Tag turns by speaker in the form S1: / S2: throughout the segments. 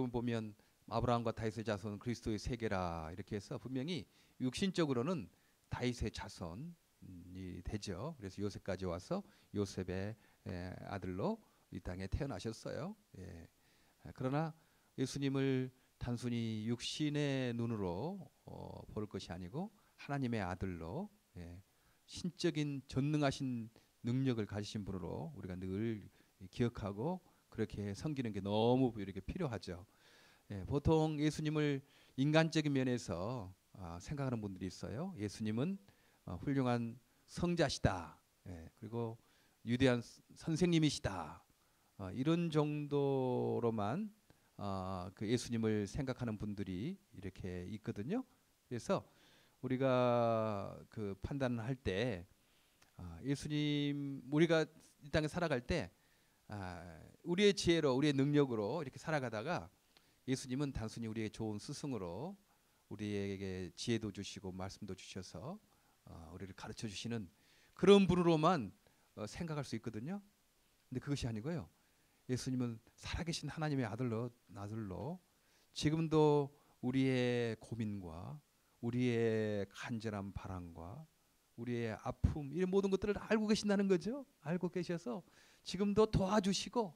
S1: 보면 아브라함과 다윗의 자손은 그리스도의 세계라 이렇게 해서 분명히 육신적으로는 다윗의 자손이 되죠. 그래서 요셉까지 와서 요셉의 아들로 이 땅에 태어나셨어요. 예. 그러나 예수님을 단순히 육신의 눈으로 볼 것이 아니고 하나님의 아들로 신적인 전능하신 능력을 가지신 분으로 우리가 늘 기억하고 그렇게 섬기는 게 너무 이렇게 필요하죠. 보통 예수님을 인간적인 면에서 생각하는 분들이 있어요. 예수님은 훌륭한 성자시다. 그리고 위대한 선생님이시다. 이런 정도로만 그 예수님을 생각하는 분들이 이렇게 있거든요. 그래서 우리가 그 판단할 때 예수님 우리가 이 땅에 살아갈 때 우리의 지혜로 우리의 능력으로 이렇게 살아가다가 예수님은 단순히 우리의 좋은 스승으로 우리에게 지혜도 주시고 말씀도 주셔서 우리를 가르쳐 주시는 그런 분으로만 생각할 수 있거든요. 근데 그것이 아니고요. 예수님은 살아계신 하나님의 아들로 지금도 우리의 고민과 우리의 간절한 바람과 우리의 아픔 이런 모든 것들을 알고 계신다는 거죠. 알고 계셔서 지금도 도와주시고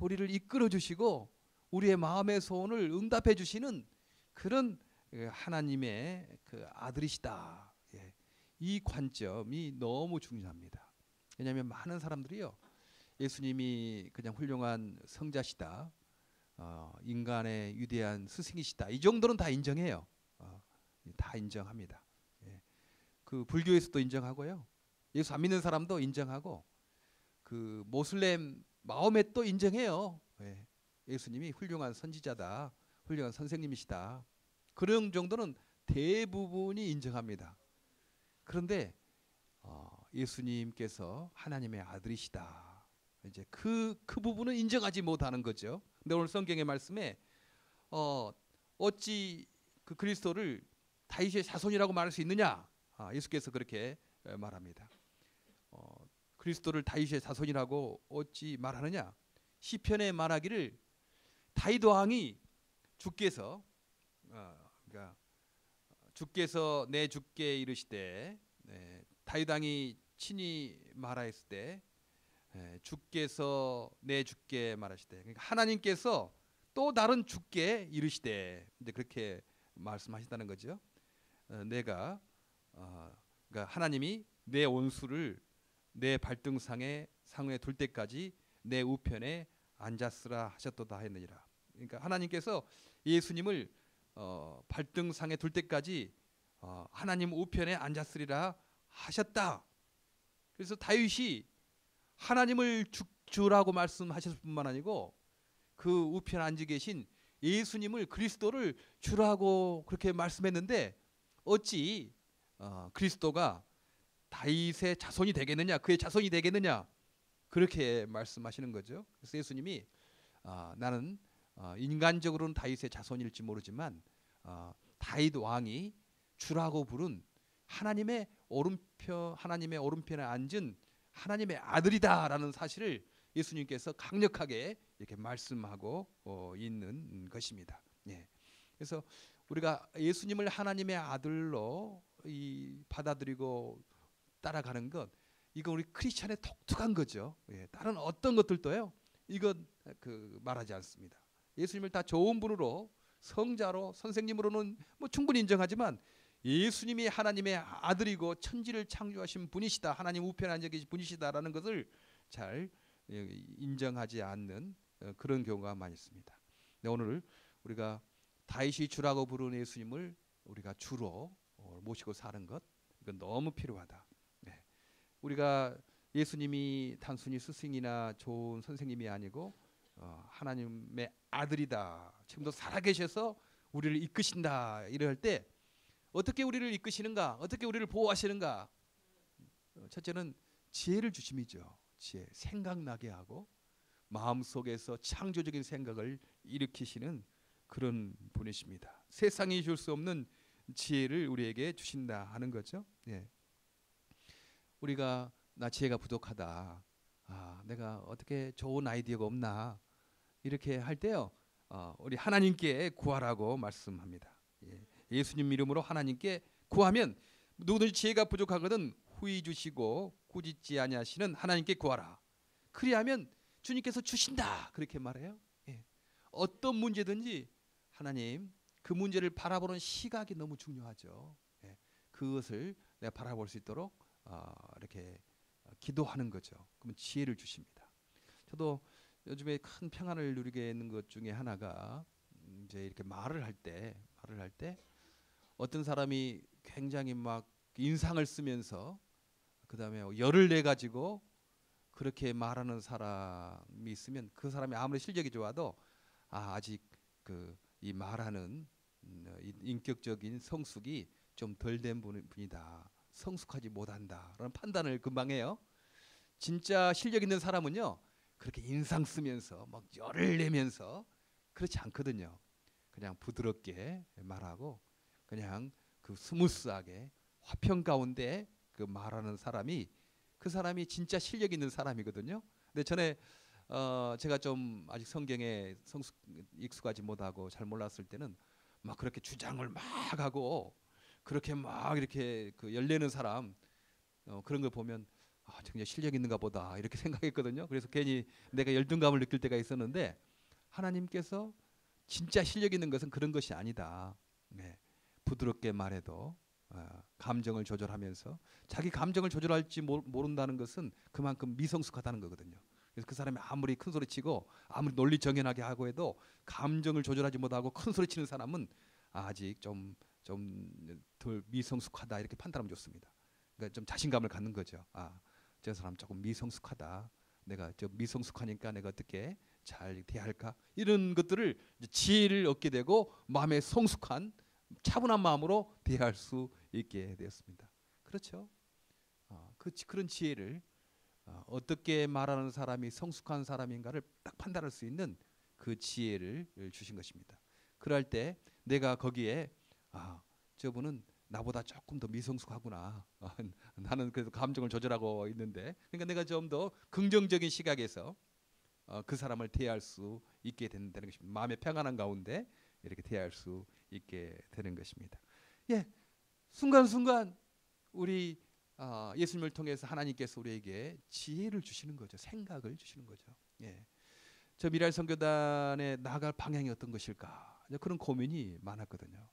S1: 우리를 이끌어 주시고 우리의 마음의 소원을 응답해 주시는 그런 하나님의 그 아들이시다. 이 관점이 너무 중요합니다. 왜냐하면 많은 사람들이요. 예수님이 그냥 훌륭한 성자시다. 인간의 위대한 스승이시다. 이 정도는 다 인정해요. 다 인정합니다. 그 불교에서도 인정하고요. 예수 안 믿는 사람도 인정하고 그 모슬렘 마호멧도 인정해요. 예수님이 훌륭한 선지자다. 훌륭한 선생님이시다. 그런 정도는 대부분이 인정합니다. 그런데 예수님께서 하나님의 아들이시다. 이제 그 부분은 인정하지 못하는 거죠. 근데 오늘 성경의 말씀에 어찌 그 그리스도를 다윗의 자손이라고 말할 수 있느냐? 예수께서 그렇게 말합니다. 그리스도를 다윗의 자손이라고 어찌 말하느냐? 시편에 말하기를 다윗 왕이 주께서 그러니까 주께서 내 주께 이르시되 다윗 왕이 친히 말하였을 때 주께서 내 주께 말하시되 그러니까 하나님께서 또 다른 주께 이르시되 이제 그렇게 말씀하신다는 거죠. 내가 그러니까 하나님이 내 원수를 내 발등상에 상에 둘 때까지 내 우편에 앉았으라 하셨도다 했느니라. 그러니까 하나님께서 예수님을 발등상에 둘 때까지 하나님 우편에 앉았으리라 하셨다. 그래서 다윗이 하나님을 주라고 말씀하셨을 뿐만 아니고 그 우편에 앉아 계신 예수님을 그리스도를 주라고 그렇게 말씀했는데 어찌 그리스도가 다윗의 자손이 되겠느냐, 그의 자손이 되겠느냐 그렇게 말씀하시는 거죠. 그래서 예수님이 나는 인간적으로는 다윗의 자손일지 모르지만 다윗 왕이 주라고 부른 하나님의 오른편에 앉은 하나님의 아들이다라는 사실을 예수님께서 강력하게 이렇게 말씀하고 있는 것입니다. 그래서 우리가 예수님을 하나님의 아들로 받아들이고 따라가는 것, 이건 우리 크리스찬의 독특한 거죠. 다른 어떤 것들도요, 이건 말하지 않습니다. 예수님을 다 좋은 분으로 성자로 선생님으로는 뭐 충분히 인정하지만 예수님이 하나님의 아들이고 천지를 창조하신 분이시다, 하나님 우편에 앉아 계신 분이시다라는 것을 잘 인정하지 않는 그런 경우가 많이 있습니다. 네, 오늘 우리가 다윗이 주라고 부르는 예수님을 우리가 주로 모시고 사는 것, 이건 너무 필요하다. 우리가 예수님이 단순히 스승이나 좋은 선생님이 아니고 하나님의 아들이다, 지금도 살아계셔서 우리를 이끄신다 이럴 때 어떻게 우리를 이끄시는가, 어떻게 우리를 보호하시는가? 첫째는 지혜를 주심이죠. 지혜, 생각나게 하고 마음속에서 창조적인 생각을 일으키시는 그런 분이십니다. 세상이 줄 수 없는 지혜를 우리에게 주신다 하는 거죠. 우리가 나 지혜가 부족하다, 내가 어떻게 좋은 아이디어가 없나 이렇게 할 때요, 우리 하나님께 구하라고 말씀합니다. 예수님 이름으로 하나님께 구하면 누구든지 지혜가 부족하거든 후히 주시고 꾸짖지 아니하시는 하나님께 구하라. 그리하면 주님께서 주신다. 그렇게 말해요. 어떤 문제든지 하나님 그 문제를 바라보는 시각이 너무 중요하죠. 그것을 내가 바라볼 수 있도록 이렇게 기도하는 거죠. 그러면 지혜를 주십니다. 저도 요즘에 큰 평안을 누리게 있는 것 중에 하나가 이제 이렇게 말을 할 때 어떤 사람이 굉장히 막 인상을 쓰면서 그다음에 열을 내 가지고 그렇게 말하는 사람이 있으면 그 사람이 아무리 실력이 좋아도 아직 이 말하는 인격적인 성숙이 좀 덜 된 분이다. 성숙하지 못한다라는 판단을 금방 해요. 진짜 실력 있는 사람은요. 그렇게 인상 쓰면서 막 열을 내면서 그렇지 않거든요. 그냥 부드럽게 말하고 그냥 그 스무스하게 화평 가운데 그 말하는 사람이 그 사람이 진짜 실력 있는 사람이거든요. 근데 전에 제가 좀 아직 성경에 익숙하지 못하고 잘 몰랐을 때는 막 그렇게 주장을 막 하고 그렇게 막 이렇게 그 열내는 사람 그런 걸 보면 정말 실력 있는가 보다 이렇게 생각했거든요. 그래서 괜히 내가 열등감을 느낄 때가 있었는데 하나님께서 진짜 실력 있는 것은 그런 것이 아니다. 부드럽게 말해도 감정을 조절하면서 자기 감정을 조절할지 모른다는 것은 그만큼 미성숙하다는 거거든요. 그래서 그 사람이 아무리 큰 소리 치고 아무리 논리 정연하게 하고 해도 감정을 조절하지 못하고 큰 소리 치는 사람은 아직 좀 덜 미성숙하다 이렇게 판단하면 좋습니다. 그러니까 좀 자신감을 갖는 거죠. 저 사람 조금 미성숙하다. 내가 저 미성숙하니까 내가 어떻게 잘 대할까? 이런 것들을 지혜를 얻게 되고 마음에 성숙한 차분한 마음으로 대할 수 있게 되었습니다. 그렇죠? 그런 지혜를 어떻게 말하는 사람이 성숙한 사람인가를 딱 판단할 수 있는 그 지혜를 주신 것입니다. 그럴 때 내가 거기에 저분은 나보다 조금 더 미성숙하구나. 나는 그래도 감정을 조절하고 있는데, 그러니까 내가 좀 더 긍정적인 시각에서 그 사람을 대할 수 있게 된다는 것입니다. 마음의 평안한 가운데 이렇게 대할 수 있게 되는 것입니다. 순간순간 우리 예수님을 통해서 하나님께서 우리에게 지혜를 주시는 거죠. 생각을 주시는 거죠. 저 미랄 선교단에 나갈 방향이 어떤 것일까? 그런 고민이 많았거든요.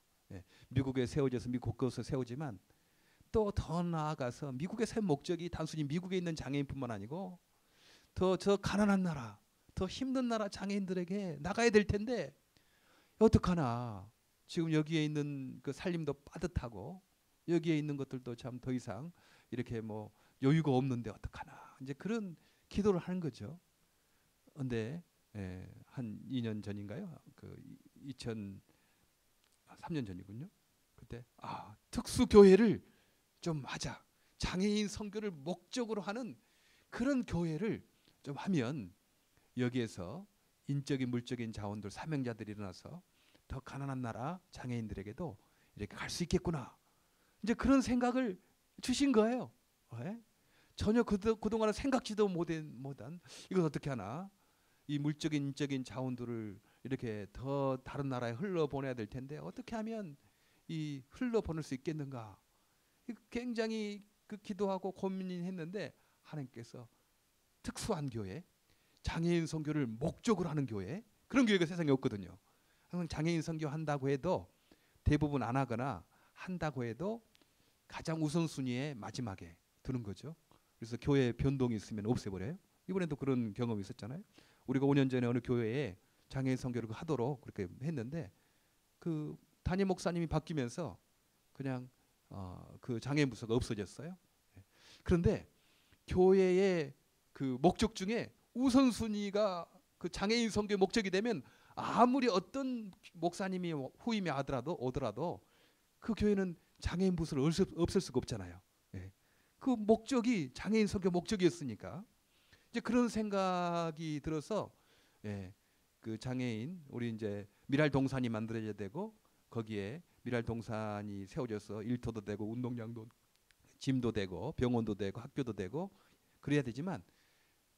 S1: 미국에 세워져서 미국 곳에 세우지만 또 더 나아가서 미국의 세 목적이 단순히 미국에 있는 장애인뿐만 아니고 더 저 가난한 나라, 더 힘든 나라 장애인들에게 나가야 될 텐데 어떡하나 지금 여기에 있는 그 살림도 빠듯하고 여기에 있는 것들도 참 더 이상 이렇게 뭐 여유가 없는데 어떡하나 이제 그런 기도를 하는 거죠. 근데 한 2년 전인가요? 그 2003년 전이군요. 그때 특수 교회를 좀 하자. 장애인 선교를 목적으로 하는 그런 교회를 좀 하면 여기에서 인적인 물적인 자원들 사명자들이 일어나서 더 가난한 나라 장애인들에게도 이렇게 갈 수 있겠구나. 이제 그런 생각을 주신 거예요. 전혀 그동안은 생각지도 못한 이건 어떻게 하나 이 물적인 인적인 자원들을 이렇게 더 다른 나라에 흘러보내야 될 텐데 어떻게 하면 이 흘러보낼 수 있겠는가. 굉장히 그 기도하고 고민했는데 하나님께서 특수한 교회, 장애인 선교를 목적으로 하는 교회, 그런 교회가 세상에 없거든요. 항상 장애인 선교 한다고 해도 대부분 안 하거나 한다고 해도 가장 우선순위의 마지막에 두는 거죠. 그래서 교회 변동이 있으면 없애버려요. 이번에도 그런 경험이 있었잖아요. 우리가 5년 전에 어느 교회에 장애인 선교를 하도록 그렇게 했는데 그 담임 목사님이 바뀌면서 그냥 그 장애인 부서가 없어졌어요. 그런데 교회의 그 목적 중에 우선순위가 그 장애인 선교 목적이 되면 아무리 어떤 목사님이 후임이 오더라도 그 교회는 장애인 부서를 없앨 수가 없잖아요. 그 목적이 장애인 선교 목적이었으니까 이제 그런 생각이 들어서 그 장애인 우리 이제 미랄 동산이 만들어져야 되고 거기에 미랄 동산이 세워져서 일터도 되고 운동장도 짐도 되고 병원도 되고 학교도 되고 그래야 되지만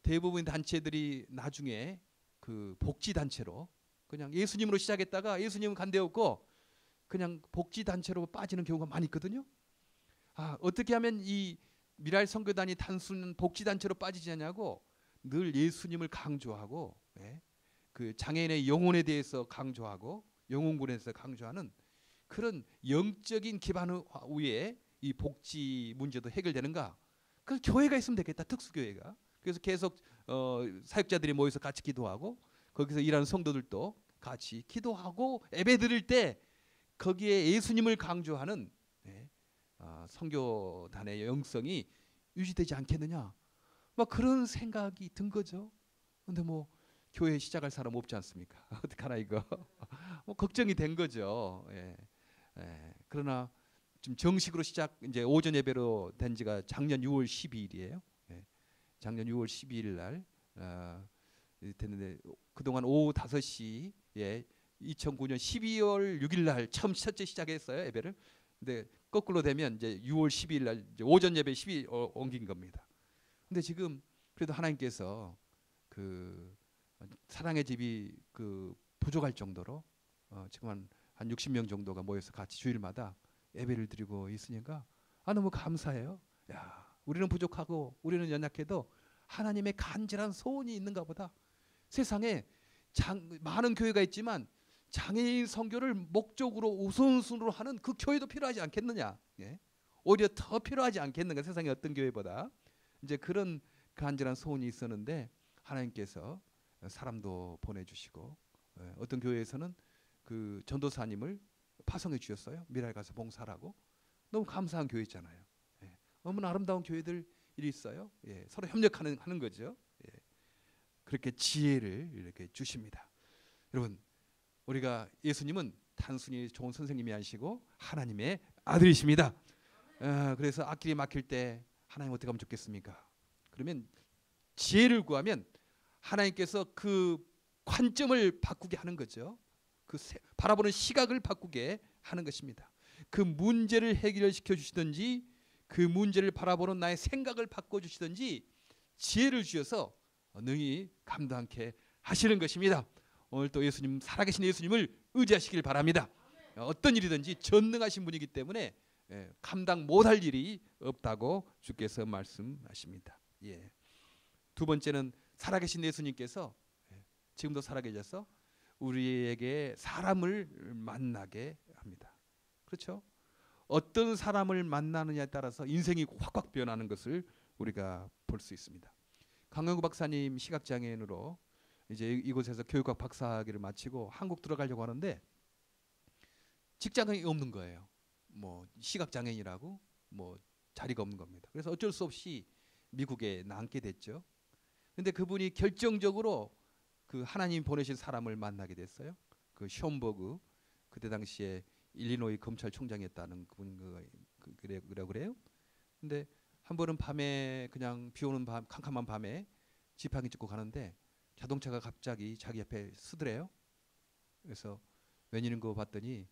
S1: 대부분 단체들이 나중에 그 복지 단체로 그냥 예수님으로 시작했다가 예수님은 간데 없고 그냥 복지 단체로 빠지는 경우가 많이 있거든요. 어떻게 하면 이 미랄 선교단이 단순 복지 단체로 빠지지 않냐고 늘 예수님을 강조하고, 예? 그 장애인의 영혼에 대해서 강조하고 영혼군에 대해서 강조하는 그런 영적인 기반 위에 이 복지 문제도 해결되는가? 그 교회가 있으면 되겠다. 특수교회가. 그래서 계속 사역자들이 모여서 같이 기도하고 거기서 일하는 성도들도 같이 기도하고 예배 드릴 때 거기에 예수님을 강조하는, 예, 선교단의 영성이 유지되지 않겠느냐? 막 그런 생각이 든 거죠. 근데 뭐 교회 시작할 사람 없지 않습니까? 어떡하나 이거. 뭐 걱정이 된 거죠. 예. 예. 그러나 지금 정식으로 시작 이제 오전 예배로 된 지가 작년 6월 12일이에요. 예. 작년 6월 12일 날 됐는데 그동안 오후 5시에 2009년 12월 6일 날 첫째 시작했어요, 예배를. 근데 거꾸로 되면 이제 6월 12일 날 이제 오전 예배 12일 옮긴 겁니다. 근데 지금 그래도 하나님께서 그 사랑의 집이 그 부족할 정도로 지금 한 60명 정도가 모여서 같이 주일마다 예배를 드리고 있으니까 너무 감사해요. 야, 우리는 부족하고 우리는 연약해도 하나님의 간절한 소원이 있는가 보다. 세상에 많은 교회가 있지만 장애인 선교를 목적으로 우선순위로 하는 그 교회도 필요하지 않겠느냐. 예? 오히려 더 필요하지 않겠는가, 세상의 어떤 교회보다. 이제 그런 간절한 소원이 있었는데 하나님께서 사람도 보내주시고, 어떤 교회에서는 그 전도사님을 파송해 주셨어요. 미랄 가서 봉사하라고. 너무 감사한 교회잖아요. 예. 너무나 아름다운 교회들이 있어요. 예. 서로 협력하는 거죠. 예. 그렇게 지혜를 이렇게 주십니다. 여러분, 우리가 예수님은 단순히 좋은 선생님이 아니시고 하나님의 아들이십니다. 그래서 앞길이 막힐 때 하나님 어떻게 하면 좋겠습니까? 그러면 지혜를 구하면 하나님께서 그 관점을 바꾸게 하는 거죠. 그 바라보는 시각을 바꾸게 하는 것입니다. 그 문제를 해결시켜 주시든지 그 문제를 바라보는 나의 생각을 바꿔 주시든지 지혜를 주셔서 능히 감당케 하시는 것입니다. 오늘 또 예수님, 살아계신 예수님을 의지하시길 바랍니다. 어떤 일이든지 전능하신 분이기 때문에 감당 못할 일이 없다고 주께서 말씀하십니다. 예. 두 번째는 살아계신 예수님께서 지금도 살아계셔서 우리에게 사람을 만나게 합니다. 그렇죠? 어떤 사람을 만나느냐에 따라서 인생이 확확 변하는 것을 우리가 볼 수 있습니다. 강영구 박사님 시각장애인으로 이제 이곳에서 교육학 박사학위를 마치고 한국 들어가려고 하는데 직장이 없는 거예요. 뭐 시각장애인이라고 뭐 자리가 없는 겁니다. 그래서 어쩔 수 없이 미국에 남게 됐죠. 근데 그분이 결정적으로 그 하나님 보내신 사람을 만나게 됐어요. 그 숀버그, 그때 당시에 일리노이 검찰총장이었다는 그래요. 근데 한 번은 밤에 그냥 비오는 밤, 캄캄한 밤에 지팡이 짚고 가는데 자동차가 갑자기 자기 옆에 쓰더래요. 그래서 웬일인 거 봤더니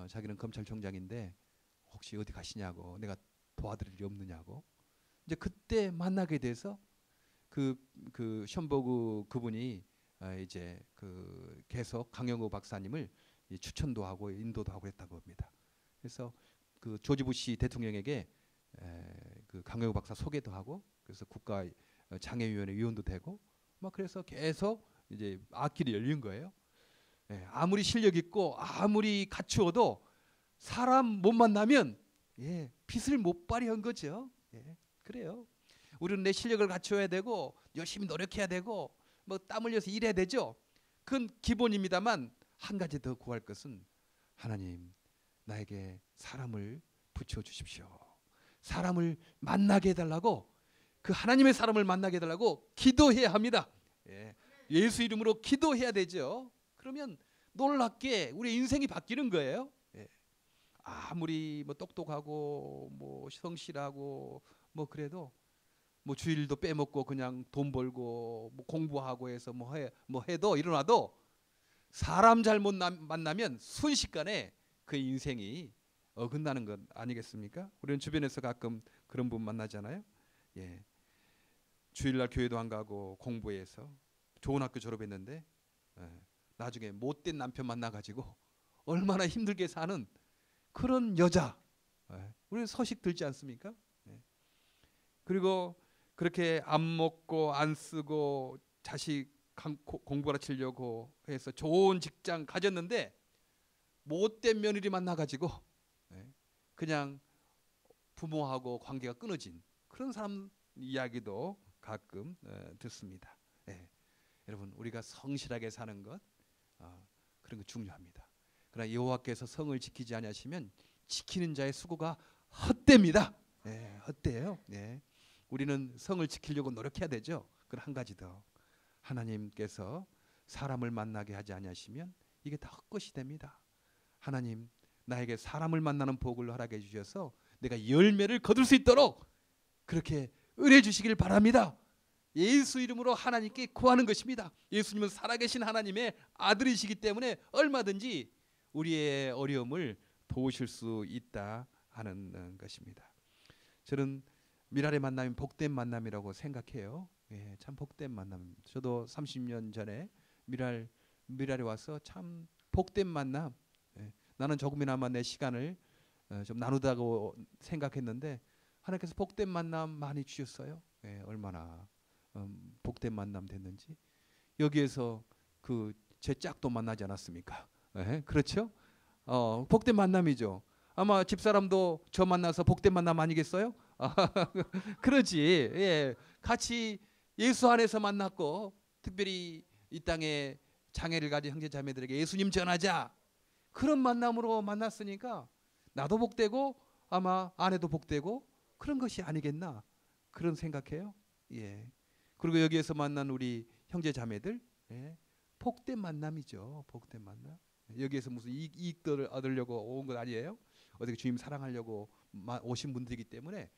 S1: 자기는 검찰총장인데 혹시 어디 가시냐고, 내가 도와드릴 일이 없느냐고. 이제 그때 만나게 돼서 그 숀버그 그분이 이제 그 계속 강영구 박사님을 추천도 하고 인도도 하고 했다고 합니다. 그래서 그 조지 부시 대통령에게 그 강영구 박사 소개도 하고, 그래서 국가 장애위원회 위원도 되고, 막 그래서 계속 이제 앞길이 열린 거예요. 아무리 실력 있고 아무리 갖추어도 사람 못 만나면 빛을 못 발휘한 거죠. 그래요. 우리는 내 실력을 갖춰야 되고 열심히 노력해야 되고 뭐 땀 흘려서 일해야 되죠. 그건 기본입니다만 한 가지 더 구할 것은 하나님, 나에게 사람을 붙여 주십시오. 사람을 만나게 해달라고, 그 하나님의 사람을 만나게 해달라고 기도해야 합니다. 예수 이름으로 기도해야 되죠. 그러면 놀랍게 우리 인생이 바뀌는 거예요. 아무리 뭐 똑똑하고 뭐 성실하고 뭐 그래도 뭐 주일도 빼먹고 그냥 돈 벌고 뭐 공부하고 해서 뭐 해도 일어나도 사람 잘못 만나면 순식간에 그 인생이 어긋나는 것 아니겠습니까? 우리는 주변에서 가끔 그런 분 만나잖아요. 주일날 교회도 안 가고 공부해서 좋은 학교 졸업했는데 나중에 못된 남편 만나가지고 얼마나 힘들게 사는 그런 여자, 우리 서식 들지 않습니까? 그리고 그렇게 안 먹고 안 쓰고 자식 공부가르치려고 해서 좋은 직장 가졌는데 못된 며느리 만나가지고 그냥 부모하고 관계가 끊어진 그런 사람 이야기도 가끔 듣습니다. 여러분, 우리가 성실하게 사는 것, 그런 거 중요합니다. 그러나 여호와께서 성을 지키지 아니하시면 지키는 자의 수고가 헛됩니다. 헛돼요. 우리는 성을 지키려고 노력해야 되죠. 그리고 한 가지 더, 하나님께서 사람을 만나게 하지 아니하시면 이게 다 헛것이 됩니다. 하나님, 나에게 사람을 만나는 복을 허락해 주셔서 내가 열매를 거둘 수 있도록 그렇게 은혜 주시길 바랍니다. 예수 이름으로 하나님께 구하는 것입니다. 예수님은 살아계신 하나님의 아들이시기 때문에 얼마든지 우리의 어려움을 도우실 수 있다 하는 것입니다. 저는 미랄의 만남이 복된 만남이라고 생각해요. 참 복된 만남. 저도 30년 전에 미랄에 와서 참 복된 만남. 나는 조금이나마 내 시간을 좀 나누다고 생각했는데 하나님께서 복된 만남 많이 주셨어요. 얼마나 복된 만남 됐는지. 여기에서 그 제 짝도 만나지 않았습니까? 그렇죠? 복된 만남이죠. 아마 집사람도 저 만나서 복된 만남 아니겠어요? 그러지. 같이 예수 안에서 만났고, 특별히 이 땅에 장애를 가진 형제 자매들에게 예수님 전하자, 그런 만남으로 만났으니까 나도 복되고 아마 아내도 복되고 그런 것이 아니겠나, 그런 생각해요. 그리고 여기에서 만난 우리 형제 자매들, 복된 만남이죠. 복된 만남. 여기에서 무슨 이익들을 얻으려고 온 것 아니에요. 어떻게 주님 사랑하려고 오신 분들이기 때문에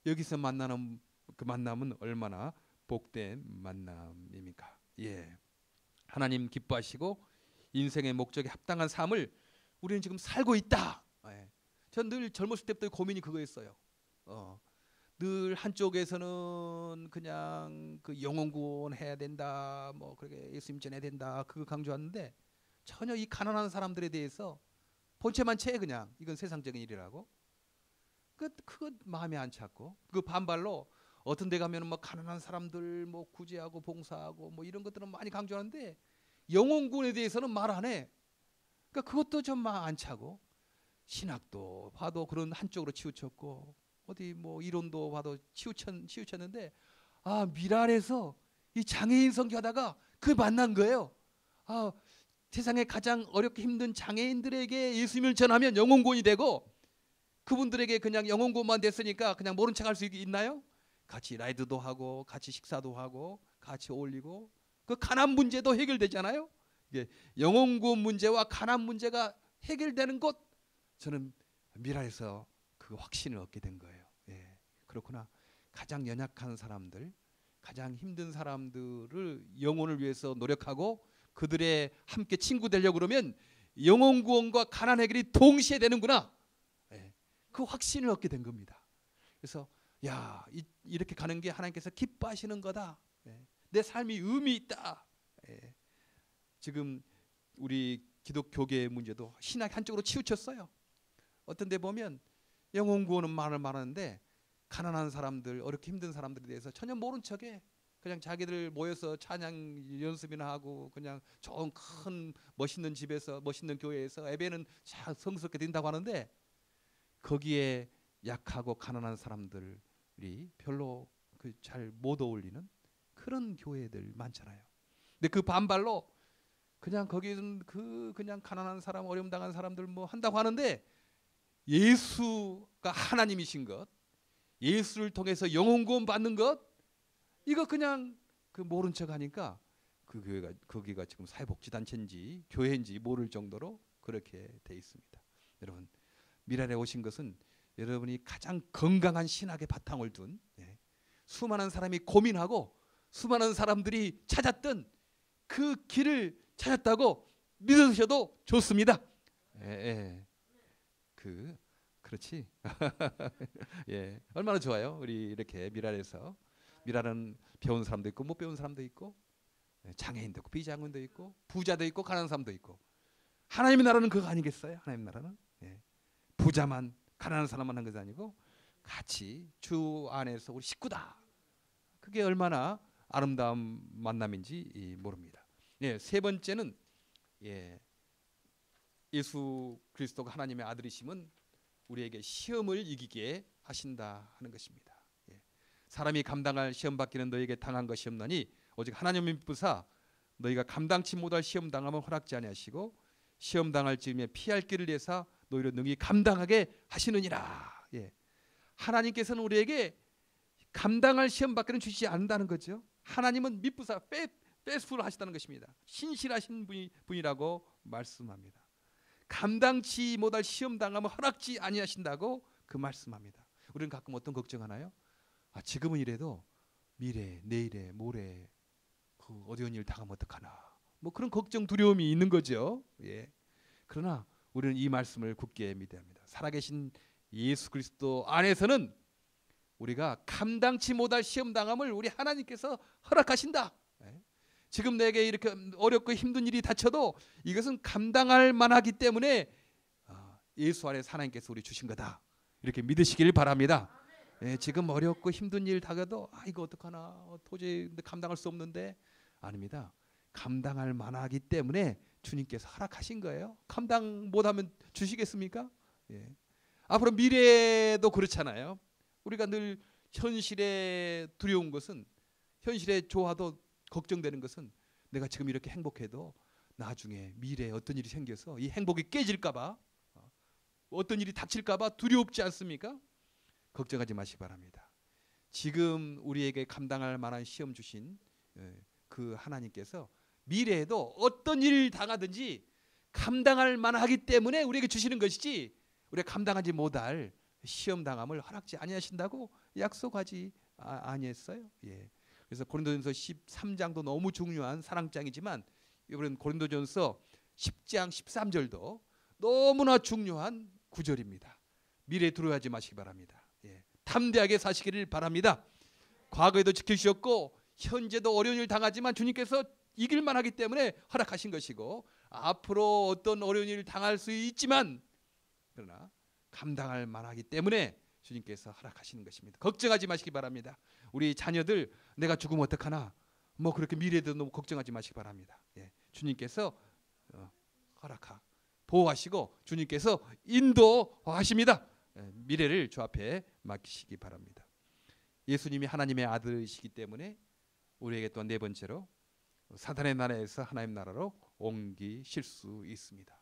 S1: 여기서 만나는 그 만남은 얼마나 복된 만남입니까? 하나님 기뻐하시고 인생의 목적에 합당한 삶을 우리는 지금 살고 있다. 전 늘 젊었을 때부터 고민이 그거였어요. 늘 한쪽에서는 그냥 그 영혼 구원해야 된다, 뭐 그렇게 예수님 전해야 된다, 그거 강조하는데 전혀 이 가난한 사람들에 대해서 본체만 채, 그냥 이건 세상적인 일이라고, 그거 마음에 안 찼고, 그 반발로 어떤 데 가면은 뭐 가난한 사람들 뭐 구제하고 봉사하고 뭐 이런 것들은 많이 강조하는데 영혼 구원에 대해서는 말 안 해. 그러니까 그것도 좀 마음 안 차고, 신학도 봐도 그런 한쪽으로 치우쳤고, 어디 뭐 이론도 봐도 치우쳤는데, 미랄에서 이 장애인 선교하다가 그 만난 거예요. 세상에 가장 어렵게 힘든 장애인들에게 예수님을 전하면 영혼구원이 되고, 그분들에게 그냥 영혼구원만 됐으니까 그냥 모른 척할 수 있나요? 같이 라이드도 하고 같이 식사도 하고 같이 어울리고, 그 가난 문제도 해결되잖아요. 이게 영혼구원 문제와 가난 문제가 해결되는 것, 저는 미랄에서 그 확신을 얻게 된 거예요. 그렇구나. 가장 연약한 사람들, 가장 힘든 사람들을 영혼을 위해서 노력하고 그들의 함께 친구 되려고 그러면 영혼 구원과 가난 해결이 동시에 되는구나. 그 확신을 얻게 된 겁니다. 그래서 이렇게 가는 게 하나님께서 기뻐하시는 거다. 내 삶이 의미 있다. 지금 우리 기독교계의 문제도 신학 한쪽으로 치우쳤어요. 어떤 데 보면 영혼 구원은 말하는데 가난한 사람들, 어렵게 힘든 사람들에 대해서 전혀 모른 척해. 그냥 자기들 모여서 찬양 연습이나 하고 그냥 좋은 큰 멋있는 집에서, 멋있는 교회에서 예배는 잘 성스럽게 드린다고 하는데 거기에 약하고 가난한 사람들이 별로 잘 못 어울리는 그런 교회들 많잖아요. 근데 그 반발로 그냥 거기는 그냥 가난한 사람, 어려움 당한 사람들 뭐 한다고 하는데, 예수가 하나님이신 것, 예수를 통해서 영혼 구원 받는 것, 이거 그냥 모른 척하니까 그 교회가, 거기가 지금 사회복지단체인지 교회인지 모를 정도로 그렇게 돼 있습니다. 여러분, 미랄에 오신 것은 여러분이 가장 건강한 신학의 바탕을 둔, 수많은 사람이 고민하고 수많은 사람들이 찾았던 그 길을 찾았다고 믿으셔도 좋습니다. 그렇지. 얼마나 좋아요. 우리 이렇게 미랄에서, 미랄은 배운 사람도 있고 못 배운 사람도 있고, 장애인도 있고 비장애인도 있고 부자도 있고 가난한 사람도 있고. 하나님의 나라는 그거 아니겠어요? 하나님의 나라는 부자만 가난한 사람만 한 것이 아니고 같이 주 안에서 우리 식구다. 그게 얼마나 아름다운 만남인지 모릅니다. 세 번째는 예수 그리스도가 하나님의 아들이심은 우리에게 시험을 이기게 하신다 하는 것입니다. 사람이 감당할 시험 받기는 너에게 당한 것이 없나니 오직 하나님의 믿으사 너희가 감당치 못할 시험 당함을 허락지 아니하시고 시험 당할 즈음에 피할 길을 내사 너희로 능히 감당하게 하시느니라. 하나님께서는 우리에게 감당할 시험 받기는 주시지 않는다는 거죠. 하나님은 믿으사 페이스풀 하시다는 것입니다. 신실하신 분이라고 말씀합니다. 감당치 못할 시험 당함을 허락지 아니하신다고 그 말씀합니다. 우리는 가끔 어떤 걱정하나요? 지금은 이래도 미래, 내일에, 모레 그 어려운 일 당하면 어떡하나. 뭐 그런 걱정, 두려움이 있는 거죠. 그러나 우리는 이 말씀을 굳게 믿어야 합니다. 살아계신 예수 그리스도 안에서는 우리가 감당치 못할 시험 당함을 우리 하나님께서 허락하신다. 지금 내게 이렇게 어렵고 힘든 일이 닥쳐도 이것은 감당할 만하기 때문에 예수 안에서 하나님께서 우리 주신 거다. 이렇게 믿으시길 바랍니다. 지금 어렵고 힘든 일 닥쳐도 이거 어떡하나 도저히 감당할 수 없는데 아닙니다. 감당할 만하기 때문에 주님께서 허락하신 거예요. 감당 못하면 주시겠습니까? 앞으로 미래도 그렇잖아요. 우리가 늘 현실에 두려운 것은 현실에 좋아도 걱정되는 것은 내가 지금 이렇게 행복해도 나중에 미래에 어떤 일이 생겨서 이 행복이 깨질까봐 어떤 일이 닥칠까봐 두렵지 않습니까? 걱정하지 마시기 바랍니다. 지금 우리에게 감당할 만한 시험 주신 그 하나님께서 미래에도 어떤 일을 당하든지 감당할 만하기 때문에 우리에게 주시는 것이지 우리가 감당하지 못할 시험 당함을 허락지 아니하신다고 약속하지 아니했어요. 그래서 고린도전서 13장도 너무 중요한 사랑장이지만 이번엔 고린도전서 10장 13절도 너무나 중요한 구절입니다. 미래에 두려워하지 마시기 바랍니다. 담대하게 사시기를 바랍니다. 과거에도 지켜주셨고 현재도 어려운 일 당하지만 주님께서 이길만 하기 때문에 허락하신 것이고 앞으로 어떤 어려운 일을 당할 수 있지만 그러나 감당할 만하기 때문에 주님께서 허락하시는 것입니다. 걱정하지 마시기 바랍니다. 우리 자녀들 내가 죽으면 어떡하나 뭐 그렇게 미래에도 너무 걱정하지 마시기 바랍니다. 주님께서 보호하시고 주님께서 인도하십니다. 미래를 주 앞에 맡기시기 바랍니다. 예수님이 하나님의 아들이시기 때문에 우리에게 또 네 번째로 사탄의 나라에서 하나님 나라로 옮기실 수 있습니다.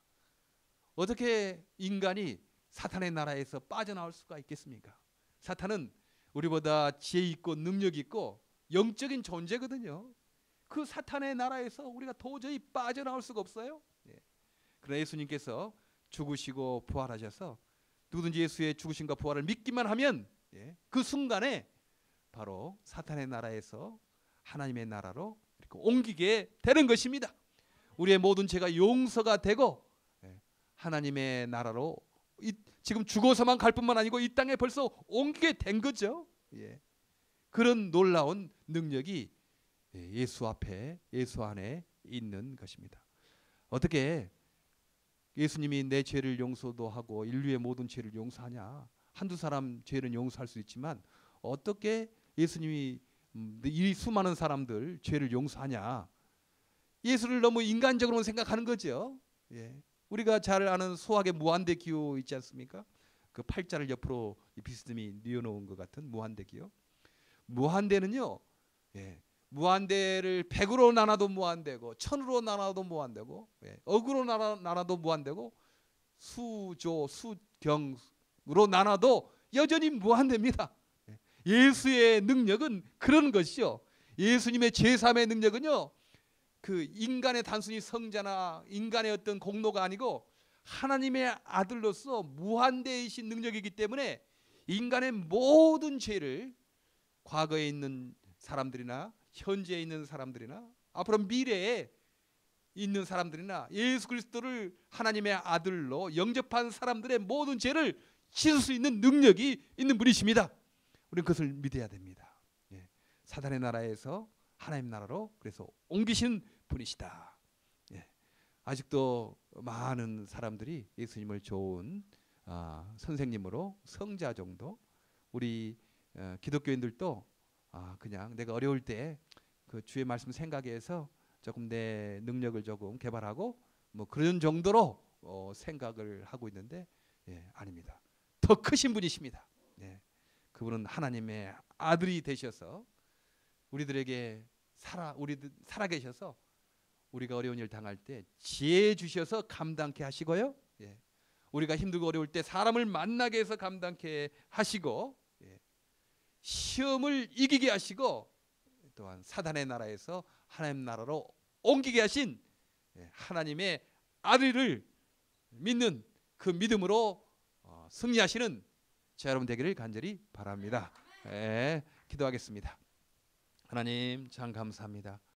S1: 어떻게 인간이 사탄의 나라에서 빠져나올 수가 있겠습니까? 사탄은 우리보다 지혜 있고 능력 있고 영적인 존재거든요. 그 사탄의 나라에서 우리가 도저히 빠져나올 수가 없어요. 그러나 예수님께서 죽으시고 부활하셔서 누구든지 예수의 죽으심과 부활을 믿기만 하면 그 순간에 바로 사탄의 나라에서 하나님의 나라로 이렇게 옮기게 되는 것입니다. 우리의 모든 죄가 용서가 되고 하나님의 나라로 지금 죽어서만 갈 뿐만 아니고 이 땅에 벌써 옮기게 된 거죠. 그런 놀라운 능력이 예수 앞에 예수 안에 있는 것입니다. 어떻게 예수님이 내 죄를 용서도 하고 인류의 모든 죄를 용서하냐? 한두 사람 죄는 용서할 수 있지만 어떻게 예수님이 이 수많은 사람들 죄를 용서하냐? 예수를 너무 인간적으로 생각하는 거죠. 우리가 잘 아는 소학의 무한대 기호 있지 않습니까? 그 팔자를 옆으로 비스듬히 뉘어놓은 것 같은 무한대 기호. 무한대는요, 무한대를 100으로 나눠도 무한대고 1000으로 나눠도 무한대고 억으로 나눠도 무한대고 수조 수경으로 나눠도 여전히 무한대입니다. 예수의 능력은 그런 것이죠. 예수님의 제사함의 능력은요, 그 인간의 단순히 성자나 인간의 어떤 공로가 아니고 하나님의 아들로서 무한대이신 능력이기 때문에 인간의 모든 죄를 과거에 있는 사람들이나 현재에 있는 사람들이나 앞으로 미래에 있는 사람들이나 예수 그리스도를 하나님의 아들로 영접한 사람들의 모든 죄를 씻을 수 있는 능력이 있는 분이십니다. 우리는 그것을 믿어야 됩니다. 사단의 나라에서 하나님 나라로 그래서 옮기시는 분이시다. 예. 아직도 많은 사람들이 예수님을 좋은 선생님으로 성자 정도, 우리 기독교인들도 그냥 내가 어려울 때 그 주의 말씀 생각해서 조금 내 능력을 조금 개발하고 뭐 그런 정도로 생각을 하고 있는데 아닙니다. 더 크신 분이십니다. 그분은 하나님의 아들이 되셔서 우리들에게 살아 계셔서 우리가 어려운 일 당할 때 지혜 주셔서 감당케 하시고요. 우리가 힘들고 어려울 때 사람을 만나게 해서 감당케 하시고 시험을 이기게 하시고 또한 사단의 나라에서 하나님 나라로 옮기게 하신 하나님의 아들을 믿는 그 믿음으로 승리하시는 저 여러분 되기를 간절히 바랍니다. 기도하겠습니다. 하나님 참 감사합니다.